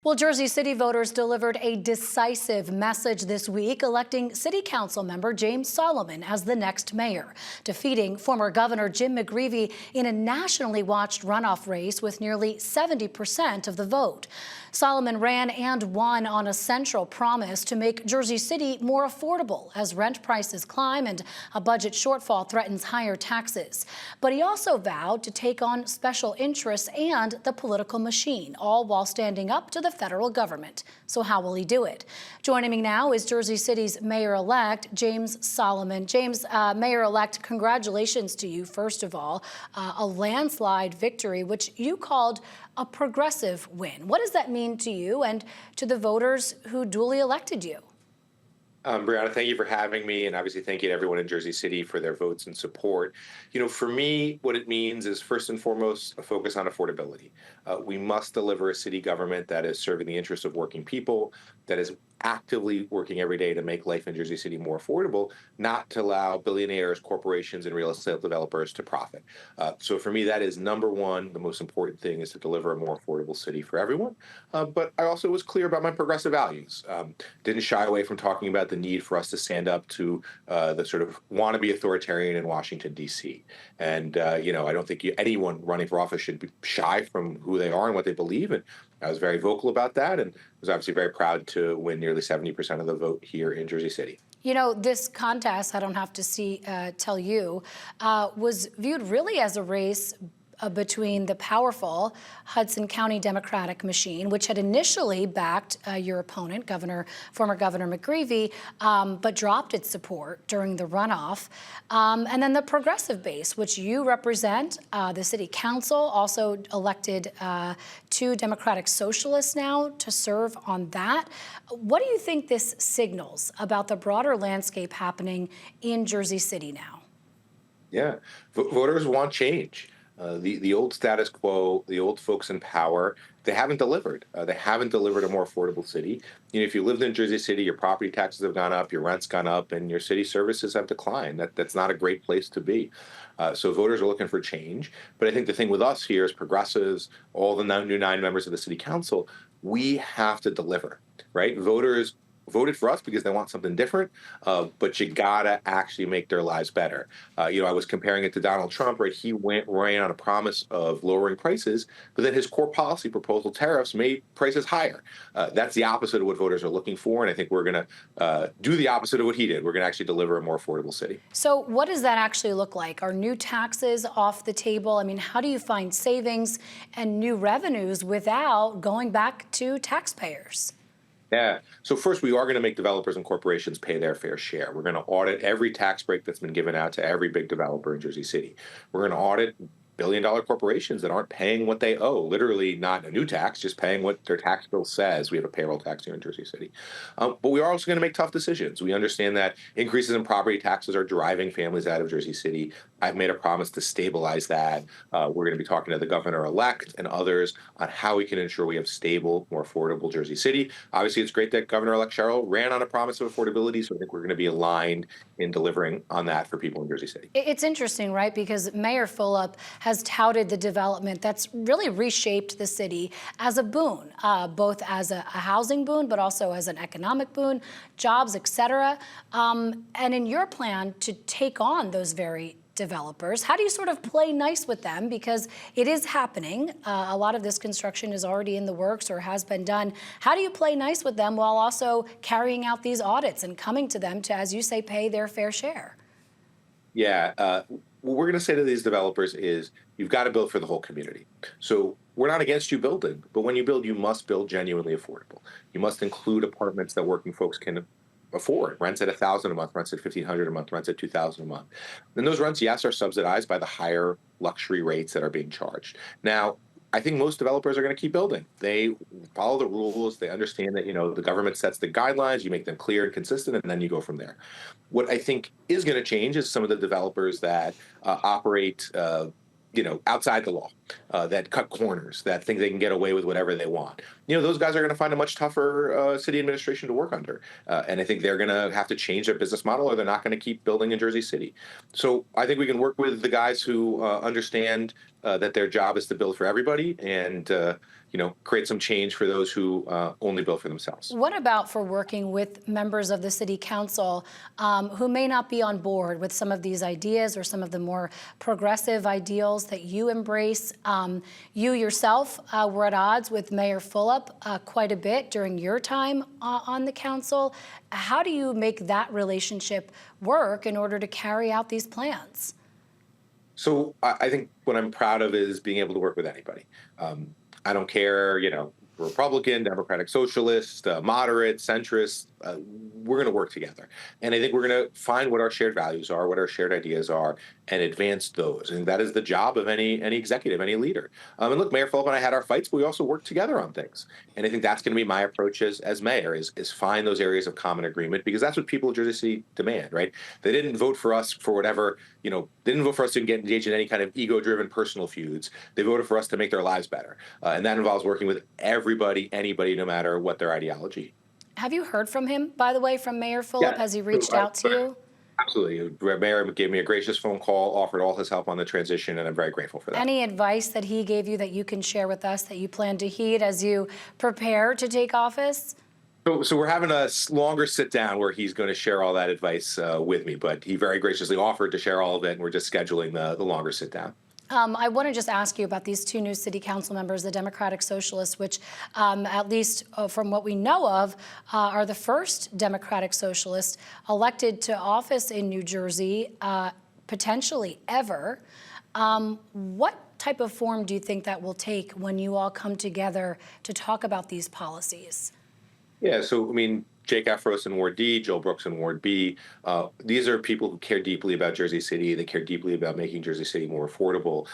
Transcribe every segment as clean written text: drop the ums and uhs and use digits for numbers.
Well, Jersey City voters delivered a decisive message this week, electing City Council member James Solomon as the next mayor, defeating former Governor Jim McGreevey in a nationally watched runoff race with nearly 70% of the vote. Solomon ran and won on a central promise to make Jersey City more affordable as rent prices climb and a budget shortfall threatens higher taxes. But he also vowed to take on special interests and the political machine, all while standing up to the federal government. So how will he do it? Joining me now is Jersey City's mayor-elect, James Solomon. James, mayor-elect, congratulations to you, first of all. A landslide victory, which you called a progressive win. What does that mean to you and to the voters who duly elected you? Brianna, thank you for having me, and obviously thank you to everyone in Jersey City for their votes and support. For me, what it means is first and foremost a focus on affordability. We must deliver a city government that is serving the interests of working people, that is actively working every day to make life in Jersey City more affordable, not to allow billionaires, corporations, and real estate developers to profit. So for me, that is number one. The most important thing is to deliver a more affordable city for everyone. But I also was clear about my progressive values. Didn't shy away from talking about the need for us to stand up to the sort of wannabe authoritarian in Washington, D.C. And, I don't think anyone running for office should be shy from who they are and what they believe. And I was very vocal about that and was obviously very proud to win nearly 70% of the vote here in Jersey City. This contest, I don't have to tell you, was viewed really as a race between the powerful Hudson County Democratic machine, which had initially backed your opponent, former Governor McGreevey, but dropped its support during the runoff. And then the progressive base, which you represent, the city council also elected two Democratic socialists now to serve on that. What do you think this signals about the broader landscape happening in Jersey City now? Yeah, voters want change. The old status quo, the old folks in power, they haven't delivered. They haven't delivered a more affordable city. If you lived in Jersey City, your property taxes have gone up, your rent's gone up, and your city services have declined. That's not a great place to be. So voters are looking for change. But I think the thing with us here as progressives, all the new 9 members of the city council, we have to deliver, right? Voters voted for us because they want something different, but you gotta actually make their lives better. I was comparing it to Donald Trump, right? He ran on a promise of lowering prices, but then his core policy proposal, tariffs, made prices higher. That's the opposite of what voters are looking for, and I think we're gonna do the opposite of what he did. We're gonna actually deliver a more affordable city. So what does that actually look like? Are new taxes off the table? I mean, how do you find savings and new revenues without going back to taxpayers? Yeah. So first, we are going to make developers and corporations pay their fair share. We're going to audit every tax break that's been given out to every big developer in Jersey City. We're going to audit billion-dollar corporations that aren't paying what they owe, literally not a new tax, just paying what their tax bill says. We have a payroll tax here in Jersey City. But we are also going to make tough decisions. We understand that increases in property taxes are driving families out of Jersey City. I've made a promise to stabilize that. We're going to be talking to the governor-elect and others on how we can ensure we have stable, more affordable Jersey City. Obviously, it's great that Governor-elect Sherrill ran on a promise of affordability, so I think we're going to be aligned in delivering on that for people in Jersey City. It's interesting, right? Because Mayor Fulop has touted the development that's really reshaped the city as a boon, both as a housing boon, but also as an economic boon, jobs, et cetera. And in your plan to take on those very developers, how do you sort of play nice with them? Because it is happening. A lot of this construction is already in the works or has been done. How do you play nice with them while also carrying out these audits and coming to them to, as you say, pay their fair share? Yeah. What we're going to say to these developers is you've got to build for the whole community. So we're not against you building, but when you build, you must build genuinely affordable. You must include apartments that working folks can afford. Rents at $1,000 a month, rents at $1,500 a month, rents at $2,000 a month. And those rents, yes, are subsidized by the higher luxury rates that are being charged. Now, I think most developers are going to keep building. They follow the rules. They understand that, the government sets the guidelines, you make them clear and consistent, and then you go from there. What I think is going to change is some of the developers that operate outside the law, that cut corners, that think they can get away with whatever they want. Those guys are going to find a much tougher city administration to work under. And I think they're going to have to change their business model or they're not going to keep building in Jersey City. So I think we can work with the guys who understand that their job is to build for everybody and create some change for those who only build for themselves. What about for working with members of the city council who may not be on board with some of these ideas or some of the more progressive ideals that you embrace? You yourself were at odds with Mayor Fulop quite a bit during your time on the council. How do you make that relationship work in order to carry out these plans? So I think what I'm proud of is being able to work with anybody. I don't care, Republican, Democratic, Socialist, moderate, centrist. We're going to work together. And I think we're going to find what our shared values are, what our shared ideas are, and advance those. And that is the job of any executive, any leader. And look, Mayor Fulop and I had our fights, but we also worked together on things. And I think that's going to be my approach as mayor is find those areas of common agreement, because that's what people of Jersey City demand, right? They didn't vote for us for whatever, they didn't vote for us to get engaged in any kind of ego-driven personal feuds. They voted for us to make their lives better. And that involves working with everybody, anybody, no matter what their ideology. Have you heard from him, by the way, from Mayor Fulop? Yeah. Has he reached out to you? Absolutely. Mayor gave me a gracious phone call, offered all his help on the transition, and I'm very grateful for that. Any advice that he gave you that you can share with us that you plan to heed as you prepare to take office? So we're having a longer sit down where he's going to share all that advice with me, but he very graciously offered to share all of it, and we're just scheduling the longer sit down. I want to just ask you about these two new city council members, the Democratic Socialists, which, at least from what we know of, are the first Democratic Socialists elected to office in New Jersey, potentially ever. What type of form do you think that will take when you all come together to talk about these policies? Yeah, so, Jake Afros in Ward D, Joel Brooks in Ward B. These are people who care deeply about Jersey City. They care deeply about making Jersey City more affordable.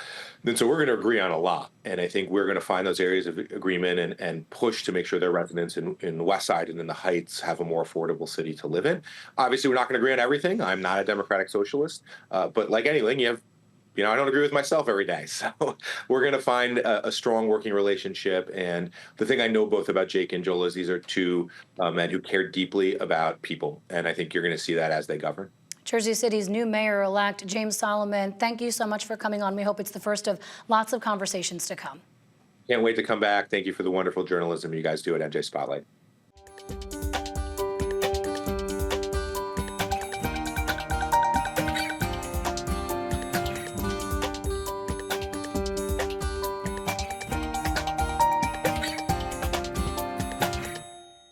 And so we're going to agree on a lot. And I think we're going to find those areas of agreement and push to make sure their residents in the West Side and in the Heights have a more affordable city to live in. Obviously, we're not going to agree on everything. I'm not a Democratic Socialist. But like anything, I don't agree with myself every day. So we're going to find a strong working relationship. And the thing I know both about Jake and Joel is these are two men who care deeply about people. And I think you're going to see that as they govern. Jersey City's new mayor-elect, James Solomon, thank you so much for coming on. We hope it's the first of lots of conversations to come. Can't wait to come back. Thank you for the wonderful journalism you guys do at NJ Spotlight.